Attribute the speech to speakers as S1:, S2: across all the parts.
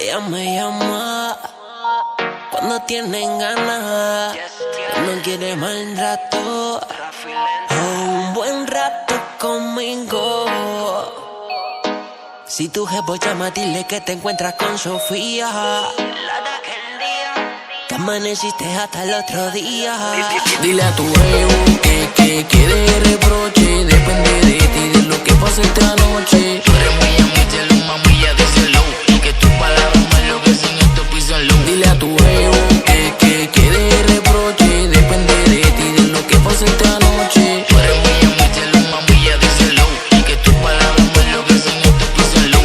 S1: Ella me llama cuando tienen ganas, cuando quiere mal rato o un buen rato conmigo. Si tu jefe llama, dile que te encuentras con Sofía, que amaneciste hasta el otro día.
S2: Dile a tu jevo que quiere reproche, depende de ti, de lo que pase esta noche. Tú eres muy amítelo, mami, ya díselo, que tus palabras me enloquecen en tu piso en low. Dile a tu jevo que quiere reproche, depende de ti, de lo que pase esta noche. Tú eres muy amítelo, mami, ya díselo, que tus palabras me enloquecen en tu piso en low.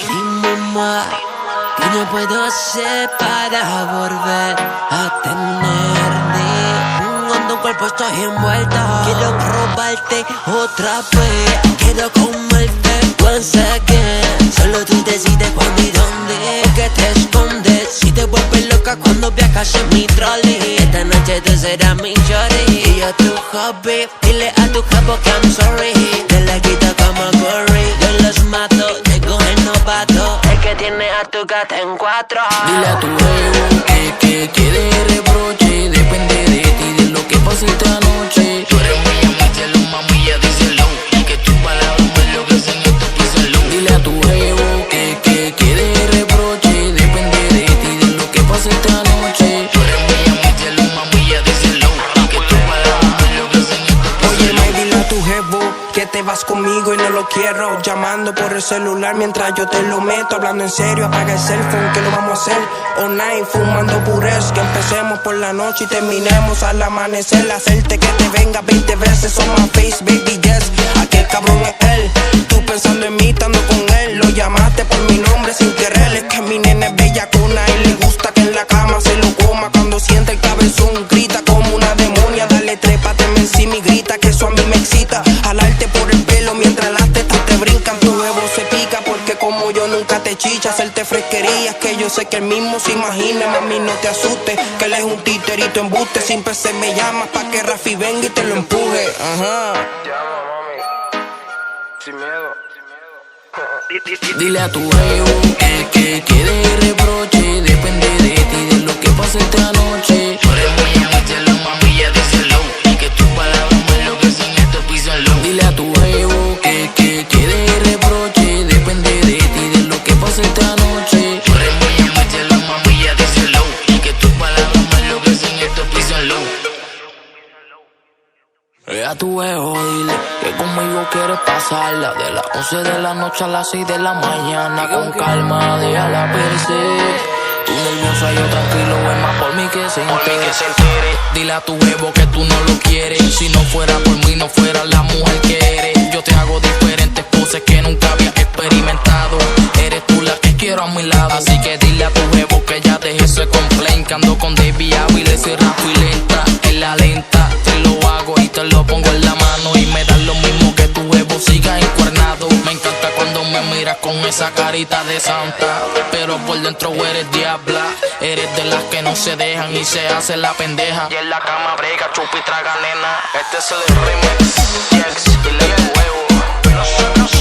S1: Dime más, ¿qué yo puedo hacer para volver a tenerte? Cuando tu cuerpo estoy envuelta, quiero robarte otra vez, quiero comerte once again. Solo tú decides cuándo y dónde, que te escondes si te vuelves loca cuando viajas en mi trolley. Esta noche tú serás mi shorty y yo tu hobby. Dile a tu jefe que I'm sorry, te la quito como Curry. Yo los mato, llego el novato, el que tiene a tu gata en cuatro.
S2: Dile a tu jevo que quiere reproche, depende de ti, de lo que pase esta noche. Tú eres muy amítelo, mami, ya díselo, que tus palabras me enloquecen en tu piso en low. Dile a tu jevo que quiere reproche, depende de ti, de lo que pase esta noche. Tú eres muy amítelo, mami, ya díselo, que tus palabras me enloquecen en tu piso en low.
S3: Oye, dile a tu jevo que te vas conmigo y no lo quiero. Llamando por el celular mientras yo te lo meto. Hablando en serio, apaga el cell phone, que lo vamos a hacer all night, fumando purés. Que empecemos por la noche y terminemos al amanecer. Hacerte que te venga 20 veces on my face, baby, yes. Aquel cabrón es él, tú pensando en mí, estando con él. Lo llamaste por mi nombre sin querer. Es que mi nena es bellacona y le gusta que en la cama se lo coma. Cuando siente el cabezón, grita como una demonia. Dale, trépate encima y grita, que eso a mí me excita. Jalarte por el pelo mientras las tetas te brincan. Tu huevo se pica porque como yo nunca te chicha. Hacerte fresquerías que yo sé que él mismo se imagina. Mami, no te asustes, que él es un titerito embuste. Siempre se me llama pa' que Rafi venga y te lo empuje. Ajá.
S4: Llama, mami, sin miedo.
S2: Dile a tu jevo que quiere reproche, depende de ti, de lo que pase esta noche. Tú eres muy amítelo, mami, ya díselo, que tus palabras me enloquecen en tu piso en low. Dile a tu jevo que quiere reproche, depende de ti, de lo que pase esta noche. Tú eres muy amítelo, mami, ya díselo, que tus palabras me enloquecen en tu piso en low. A tu jevo dile que conmigo quieres pasarla de las 11 de la noche a las 6 de la mañana. Con calma, déjala verse. Tú nerviosa, yo tranquilo, es más por mí que se entere. Dile a tu jevo que tú no lo quieres. Si no fuera por mí, no fuera la mujer que eres. Yo te hago diferentes poses que nunca había experimentado. Eres tú la que quiero a mi lado. Así que dile a tu jevo que ya deje ese complaint, que ando con Davey Aviles y Rafi lenta. En la lenta te lo hago y te lo pongo en la mano. Y me da lo mismo que tu jevo siga encuernado. Me encanta cuando me miras con esa carita de santa, pero por dentro eres diabla. Eres de las que no se dejan y se hace la pendeja.
S4: Y en la cama brega, chupa y traga, nena. Este es el remix, yes, y le huevo. Nosotros